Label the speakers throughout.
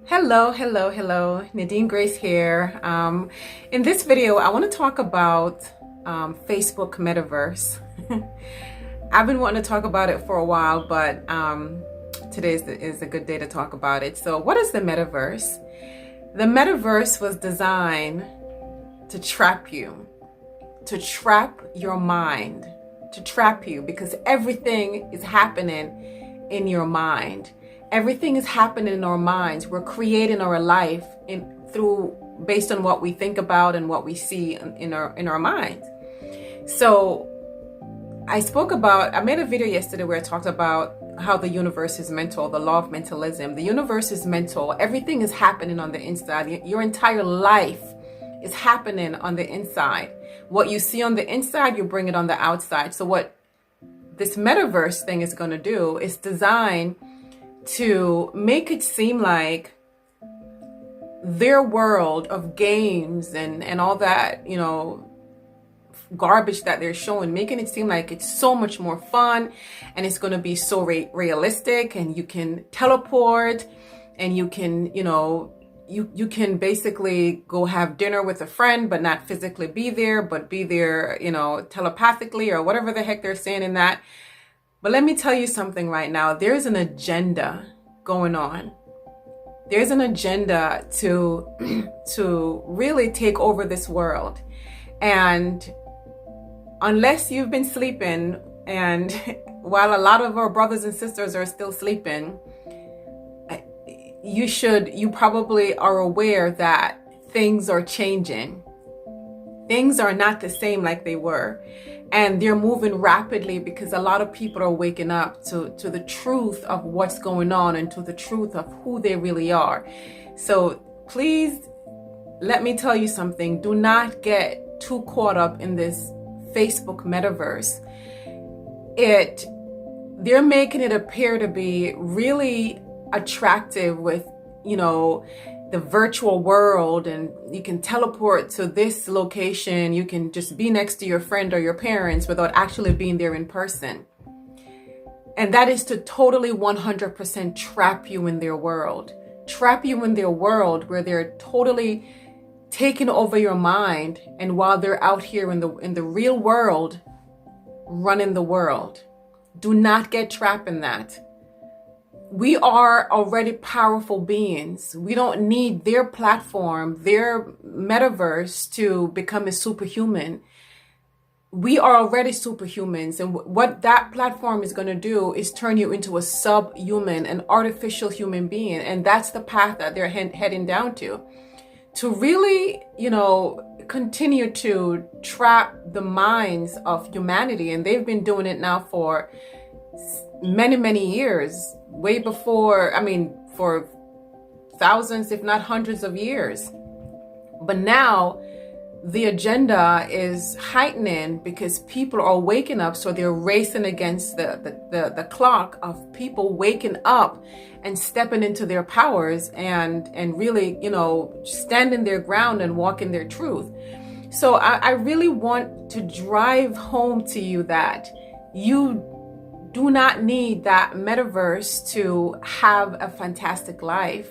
Speaker 1: Hello. Nadine Grace here. In this video, I want to talk about Facebook Metaverse. I've been wanting to talk about it for a while, but today is a good day to talk about it. So what is the Metaverse? The Metaverse was designed to trap you, to trap your mind, to trap you because everything is happening in your mind. Everything is happening in our minds. We're creating our life based on what we think about and what we see in our minds. So I made a video yesterday where I talked about how the universe is mental, the law of mentalism. The universe is mental. Everything is happening on the inside. Your entire life is happening on the inside. What you see on the inside, you bring it on the outside. So what this metaverse thing is going to do is design to make it seem like their world of games and all that, garbage that they're showing, making it seem like it's so much more fun and it's going to be so realistic, and you can teleport and you can, you can basically go have dinner with a friend, but not physically be there, but be there, telepathically or whatever the heck they're saying in that. But let me tell you something right now. There's an agenda going on. There's an agenda to really take over this world. And unless you've been sleeping, and while a lot of our brothers and sisters are still sleeping, you probably are aware that things are changing. Things are not the same like they were. And they're moving rapidly because a lot of people are waking up to the truth of what's going on and to the truth of who they really are. So please, let me tell you something. Do not get too caught up in this Facebook metaverse. They're making it appear to be really attractive with, the virtual world, and you can teleport to this location. You can just be next to your friend or your parents without actually being there in person. And that is to totally 100% trap you in their world. Trap you in their world where they're totally taking over your mind, and while they're out here in the real world running the world. Do not get trapped in that. We are already powerful beings. We don't need their platform, their metaverse to become a superhuman. We are already superhumans. And what that platform is going to do is turn you into a subhuman, an artificial human being. And that's the path that they're heading down to really, continue to trap the minds of humanity. And they've been doing it now for many years, way before, for thousands, if not hundreds of years. But now the agenda is heightening because people are waking up. So they're racing against the clock of people waking up and stepping into their powers and really, standing their ground and walking their truth. So I really want to drive home to you that you do not need that metaverse to have a fantastic life.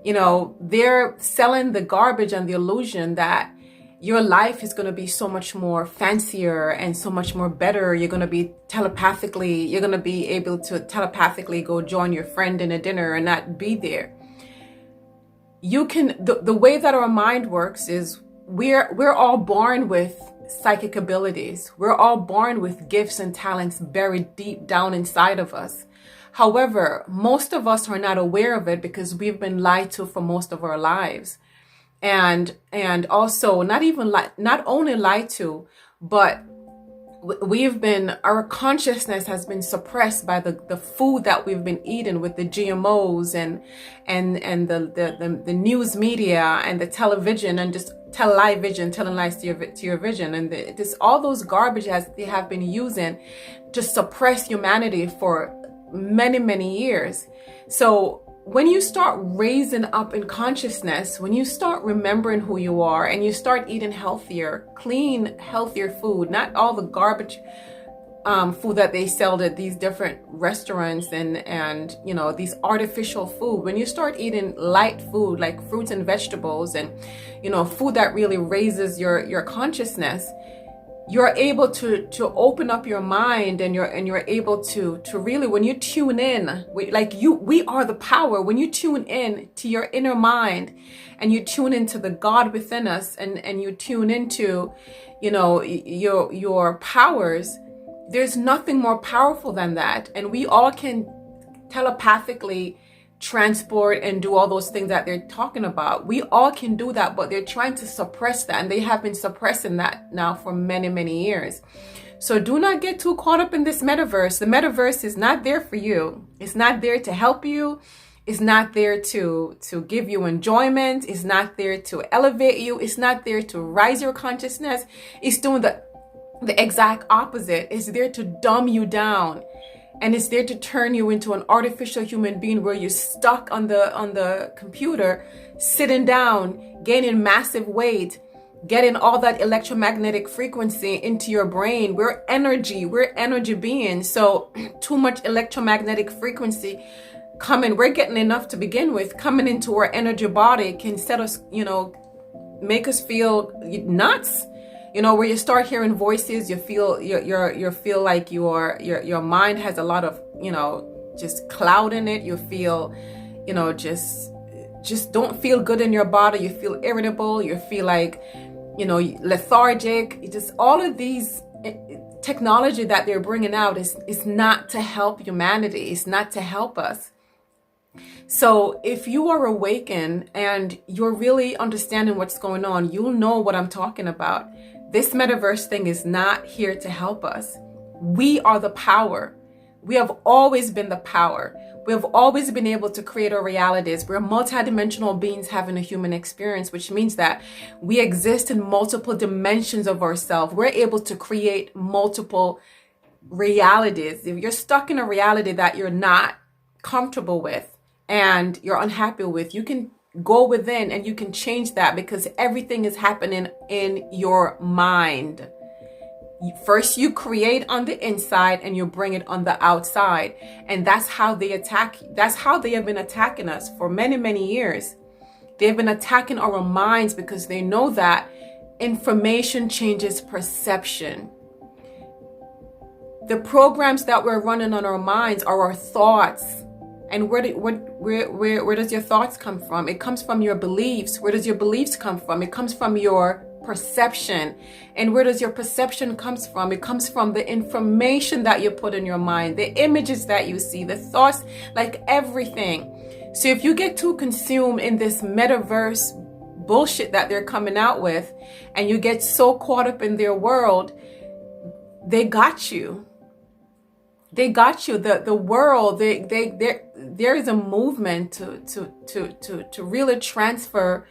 Speaker 1: They're selling the garbage and the illusion that your life is going to be so much more fancier and so much more better. You're going to be able to telepathically go join your friend in a dinner and not be there. The way that our mind works is we're all born with psychic abilities. We're all born with gifts and talents buried deep down inside of us. However, most of us are not aware of it because we've been lied to for most of our lives. And also not only lied to, but our consciousness has been suppressed by the food that we've been eating with the GMOs and the news media and the television and just television, telling lies to your vision. And all those garbage they have been using to suppress humanity for many years. So when you start raising up in consciousness, when you start remembering who you are and you start eating healthier, clean, healthier food, not all the garbage food that they sell at these different restaurants and you know, these artificial food. When you start eating light food like fruits and vegetables and, you know, food that really raises your consciousness, you're able to open up your mind, and you're able to really, when you tune in, we are the power. When you tune in to your inner mind and you tune into the God within us, and you tune into, you know, your powers, there's nothing more powerful than that. And we all can telepathically transport and do all those things that they're talking about. We all can do that, but they're trying to suppress that, and they have been suppressing that now for many, many years. So do not get too caught up in this metaverse. The metaverse is not there for you. It's not there to help you. It's not there to give you enjoyment. It's not there to elevate you. It's not there to rise your consciousness. It's doing the exact opposite. It's there to dumb you down. And it's there to turn you into an artificial human being where you're stuck on the computer, sitting down, gaining massive weight, getting all that electromagnetic frequency into your brain. We're energy beings. So too much electromagnetic frequency coming, we're getting enough to begin with, coming into our energy body can set us, you know, make us feel nuts. You know, where you start hearing voices, you feel you feel like your mind has a lot of, you know, just cloud in it. You feel, you know, just don't feel good in your body. You feel irritable. You feel like, you know, lethargic. Just all of these technology that they're bringing out is not to help humanity. It's not to help us. So if you are awakened and you're really understanding what's going on, you'll know what I'm talking about. This metaverse thing is not here to help us. We are the power. We have always been the power. We have always been able to create our realities. We're multidimensional beings having a human experience, which means that we exist in multiple dimensions of ourselves. We're able to create multiple realities. If you're stuck in a reality that you're not comfortable with and you're unhappy with, you can go within and you can change that, because everything is happening in your mind. First, you create on the inside and you bring it on the outside. And that's how they attack. That's how they have been attacking us for many, many years. They've been attacking our minds because they know that information changes perception. The programs that we're running on our minds are our thoughts. And where does your thoughts come from? It comes from your beliefs. Where does your beliefs come from? It comes from your perception. And where does your perception comes from? It comes from the information that you put in your mind, the images that you see, the thoughts, like everything. So if you get too consumed in this metaverse bullshit that they're coming out with, and you get so caught up in their world, they got you. They got you. The world. There is a movement to really transfer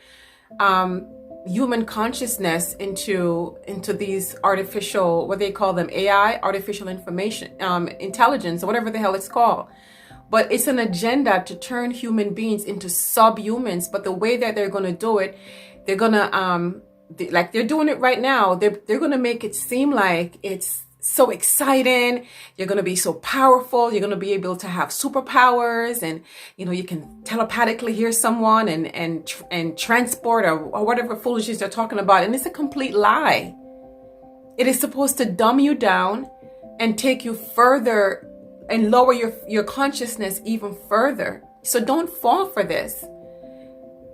Speaker 1: human consciousness into these artificial, what they call them, AI, artificial information, intelligence, or whatever the hell it's called. But it's an agenda to turn human beings into subhumans. But the way that they're going to do it, they're going to like they're doing it right now. They're going to make it seem like it's so exciting. You're going to be so powerful. You're going to be able to have superpowers, and you know, you can telepathically hear someone and transport or whatever foolishness they're talking about. And it's a complete lie. It is supposed to dumb you down and take you further and lower your consciousness even further. So don't fall for this.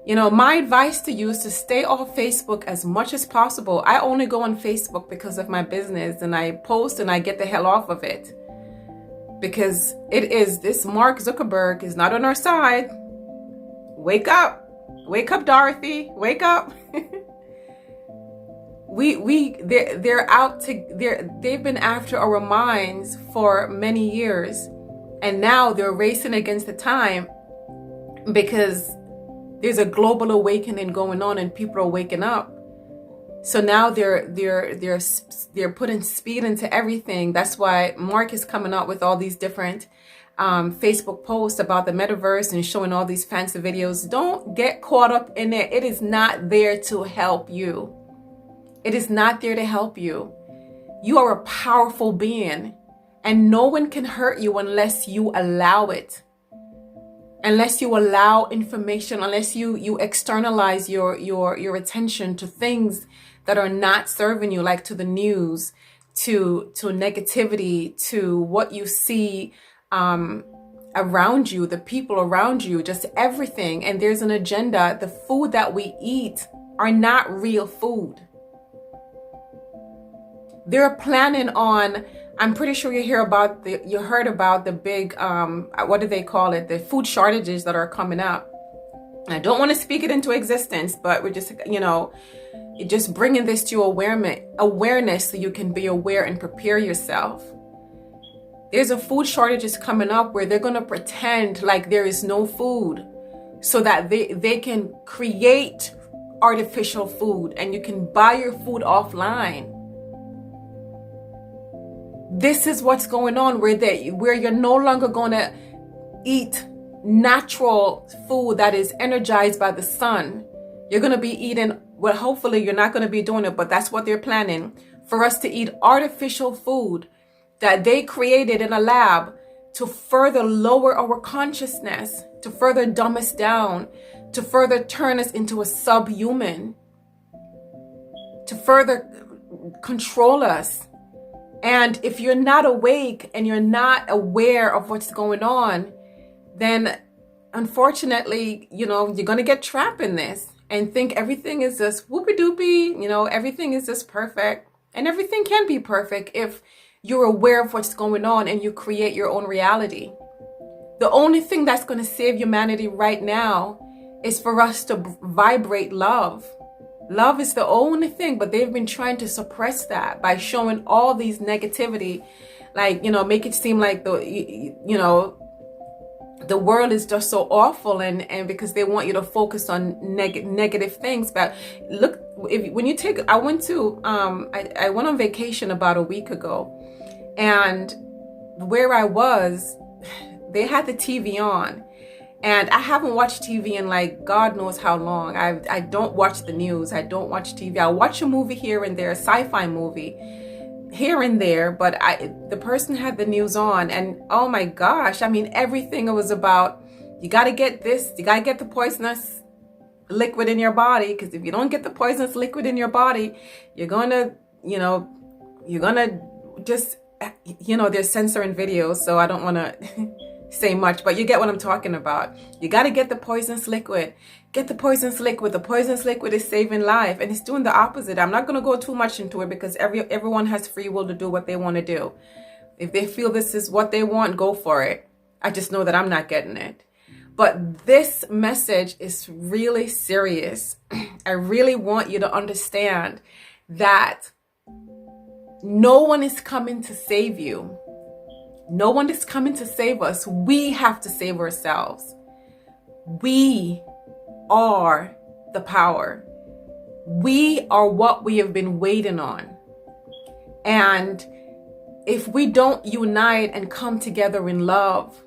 Speaker 1: You know, my advice to you is to stay off Facebook as much as possible. I only go on Facebook because of my business, and I post and I get the hell off of it. Because this Mark Zuckerberg is not on our side. Wake up. Wake up, Dorothy. Wake up. They've been after our minds for many years, and now they're racing against the time because there's a global awakening going on and people are waking up. So now they're putting speed into everything. That's why Mark is coming out with all these different Facebook posts about the metaverse and showing all these fancy videos. Don't get caught up in it. It is not there to help you. It is not there to help you. You are a powerful being. And no one can hurt you unless you allow it. Unless you allow information, unless you externalize your attention to things that are not serving you, like to the news, to negativity, to what you see around you, the people around you, just everything. And there's an agenda. The food that we eat are not real food. They're planning on, I'm pretty sure you heard about the big, what do they call it? The food shortages that are coming up. I don't want to speak it into existence, but we're just, just bringing this to awareness so you can be aware and prepare yourself. There's a food shortages coming up where they're going to pretend like there is no food so that they can create artificial food and you can buy your food offline. This is what's going on where you're no longer going to eat natural food that is energized by the sun. You're going to be eating, well, hopefully you're not going to be doing it, but that's what they're planning, for us to eat artificial food that they created in a lab to further lower our consciousness, to further dumb us down, to further turn us into a subhuman, to further control us. And if you're not awake and you're not aware of what's going on, then unfortunately, you're going to get trapped in this and think everything is just whoopie-doopie, everything is just perfect. And everything can be perfect if you're aware of what's going on and you create your own reality. The only thing that's going to save humanity right now is for us to vibrate love. Love is the only thing, but they've been trying to suppress that by showing all these negativity, like, make it seem like the world is just so awful, and because they want you to focus on negative things. But look, I went on vacation about a week ago, and where I was, they had the TV on. And I haven't watched TV in like God knows how long. I don't watch the news. I don't watch TV. I watch a movie here and there, a sci-fi movie here and there. But the person had the news on, and oh my gosh, everything was about, you got to get this, you got to get the poisonous liquid in your body. Because if you don't get the poisonous liquid in your body, you're gonna just, they're censoring videos, so I don't want to say much, but you get what I'm talking about. You got to get the poisonous liquid. Get the poisonous liquid. The poisonous liquid is saving life, and it's doing the opposite. I'm not going to go too much into it because everyone has free will to do what they want to do. If they feel this is what they want, go for it. I just know that I'm not getting it. But this message is really serious. I really want you to understand that no one is coming to save you. No one is coming to save us. We have to save ourselves. We are the power. We are what we have been waiting on. And if we don't unite and come together in love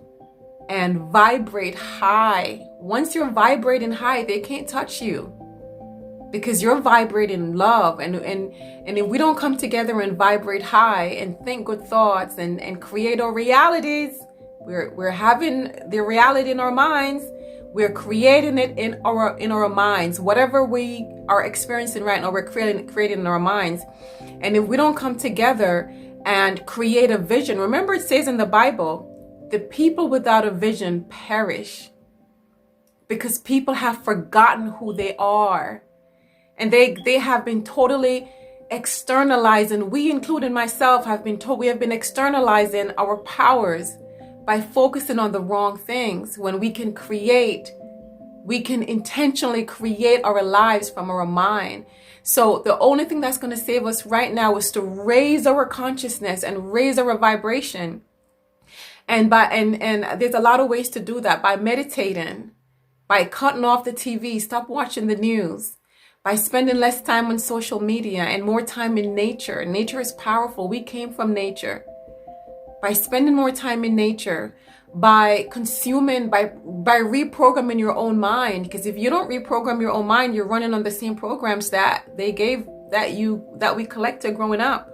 Speaker 1: and vibrate high, once you're vibrating high, they can't touch you. Because you're vibrating love, and if we don't come together and vibrate high and think good thoughts and create our realities, we're having the reality in our minds. We're creating it in our minds. Whatever we are experiencing right now, we're creating in our minds. And if we don't come together and create a vision, remember it says in the Bible, the people without a vision perish, because people have forgotten who they are. And they have been totally externalizing. We, including myself, have been externalizing our powers by focusing on the wrong things. When we can intentionally create our lives from our mind. So the only thing that's going to save us right now is to raise our consciousness and raise our vibration. And there's a lot of ways to do that: by meditating, by cutting off the TV, stop watching the news, by spending less time on social media and more time in nature. Nature is powerful. We came from nature. By spending more time in nature, by consuming, by reprogramming your own mind. Because if you don't reprogram your own mind, you're running on the same programs that we collected growing up.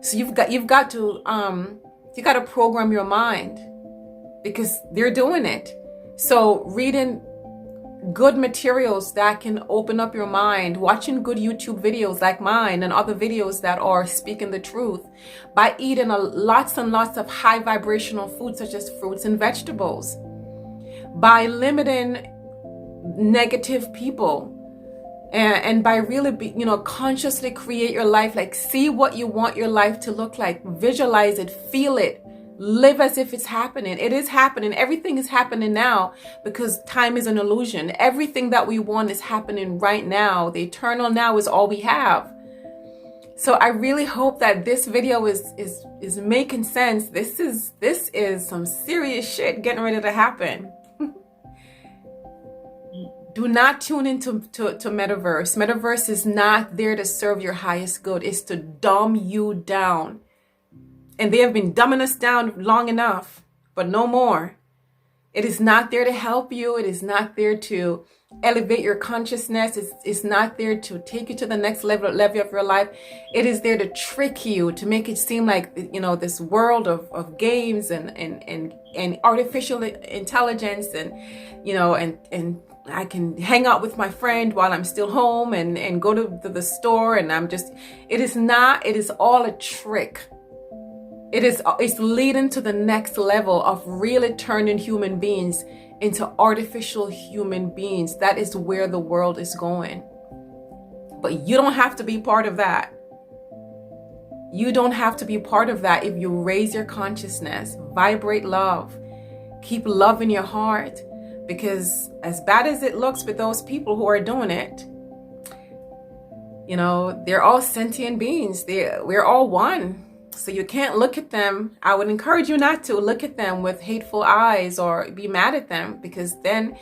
Speaker 1: So you've got to You got to program your mind because they're doing it. So reading good materials that can open up your mind, watching good YouTube videos like mine and other videos that are speaking the truth, by eating lots and lots of high vibrational foods such as fruits and vegetables, by limiting negative people, and by really consciously create your life, like see what you want your life to look like, visualize it, feel it, live as if it's happening. It is happening. Everything is happening now because time is an illusion. Everything that we want is happening right now. The eternal now is all we have. So I really hope that this video is making sense. This is some serious shit getting ready to happen. Do not tune into Metaverse. Metaverse is not there to serve your highest good. It's to dumb you down. And they have been dumbing us down long enough, but no more. It is not there to help you. It is not there to elevate your consciousness. It's not there to take you to the next level of your life. It is there to trick you, to make it seem like, this world of games and artificial intelligence and I can hang out with my friend while I'm still home and go to the store and it is all a trick. It's leading to the next level of really turning human beings into artificial human beings. That is where the world is going. But you don't have to be part of that. You don't have to be part of that if you raise your consciousness, vibrate love, keep love in your heart. Because as bad as it looks with those people who are doing it, they're all sentient beings. We're all one. So you can't look at them. I would encourage you not to look at them with hateful eyes or be mad at them, because then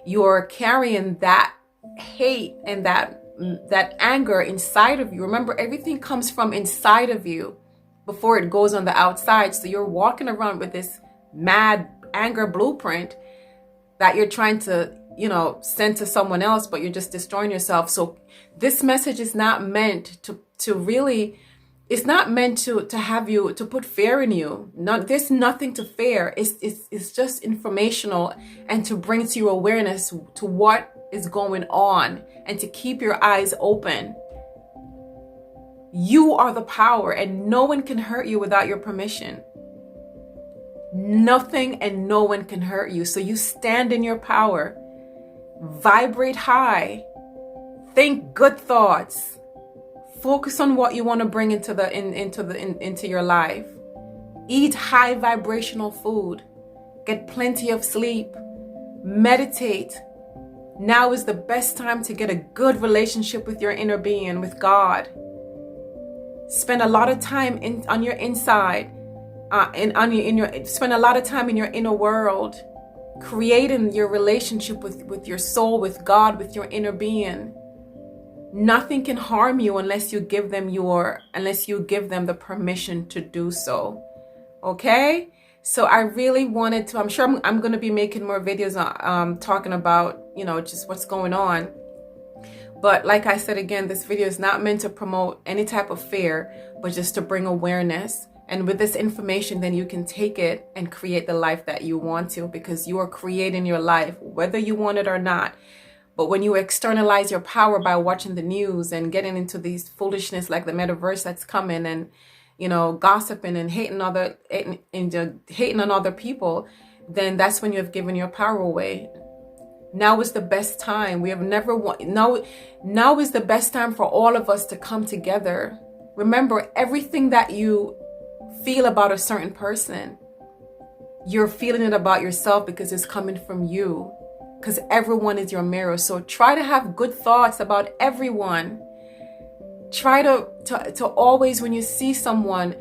Speaker 1: you're carrying that hate and that anger inside of you. Remember, everything comes from inside of you before it goes on the outside. So you're walking around with this mad anger blueprint that you're trying to, send to someone else, but you're just destroying yourself. So this message is not meant to really, it's not meant to have you, to put fear in you. There's nothing to fear. It's just informational and to bring to your awareness to what is going on and to keep your eyes open. You are the power and no one can hurt you without your permission. Nothing and no one can hurt you. So you stand in your power, vibrate high, think good thoughts, focus on what you want to bring into your life. Eat high vibrational food, get plenty of sleep, meditate. Now is the best time to get a good relationship with your inner being, with God. Spend a lot of time on your inside. Spend a lot of time in your inner world, creating your relationship with your soul, with God, with your inner being. Nothing can harm you unless you give them the permission to do so. Okay? So I really wanted to, I'm sure I'm going to be making more videos talking about, just what's going on. But like I said again, this video is not meant to promote any type of fear, but just to bring awareness. And with this information, then you can take it and create the life that you want to, because you are creating your life, whether you want it or not. But when you externalize your power by watching the news and getting into these foolishness like the metaverse that's coming and, gossiping and hating on other people, then that's when you have given your power away. Now is the best time. Now is the best time for all of us to come together. Remember, everything that you feel about a certain person, you're feeling it about yourself because it's coming from you, because everyone is your mirror. So try to have good thoughts about everyone. Try to always, when you see someone,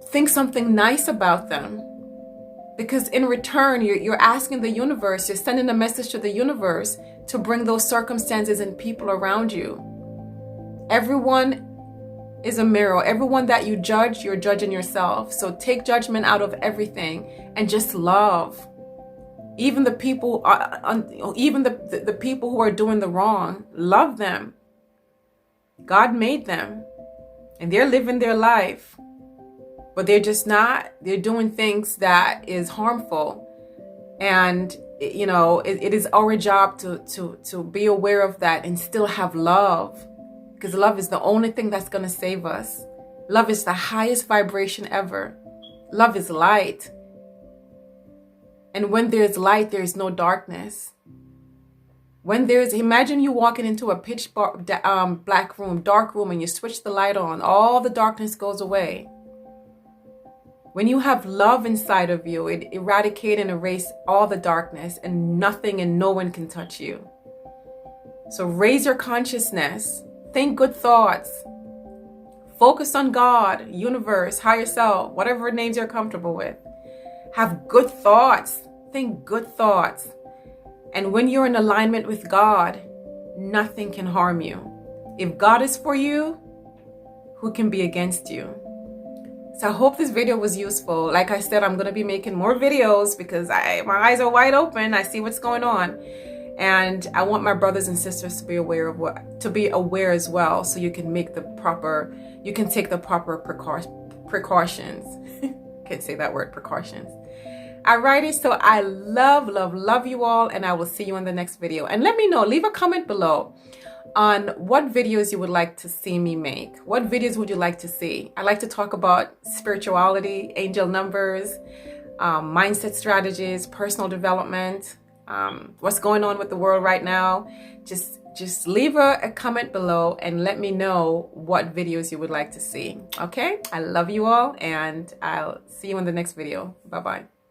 Speaker 1: think something nice about them, because in return you're asking the universe, you're sending a message to the universe to bring those circumstances and people around you. Everyone is a mirror. Everyone that you judge, you're judging yourself. So take judgment out of everything and just love. Even the people, the people who are doing the wrong, love them. God made them, and they're living their life. but they're just not. They're doing things that is harmful. And you know, it is our job to be aware of that and still have love, because love is the only thing that's going to save us. Love is the highest vibration ever. Love is light. And when there's light, there's no darkness. When there's, imagine you walking into a pitch black room, dark room, and you switch the light on, all the darkness goes away. When you have love inside of you, it eradicates and erases all the darkness, and nothing and no one can touch you. So raise your consciousness, think good thoughts, focus on God, universe, higher self, whatever names you're comfortable with. Have good thoughts, think good thoughts. And when you're in alignment with God, nothing can harm you. If God is for you, who can be against you? So I hope this video was useful. Like I said, I'm going to be making more videos because my eyes are wide open. I see what's going on. And I want my brothers and sisters to be aware as well, so you can take the proper precautions. Can't say that word, precautions. Alrighty, so I love you all, and I will see you in the next video. And let me know, leave a comment below on what videos you would like to see me make. What videos would you like to see? I like to talk about spirituality, angel numbers, mindset strategies, personal development, what's going on with the world right now. Just leave a comment below and let me know what videos you would like to see. Okay, I love you all, and I'll see you in the next video. Bye-bye.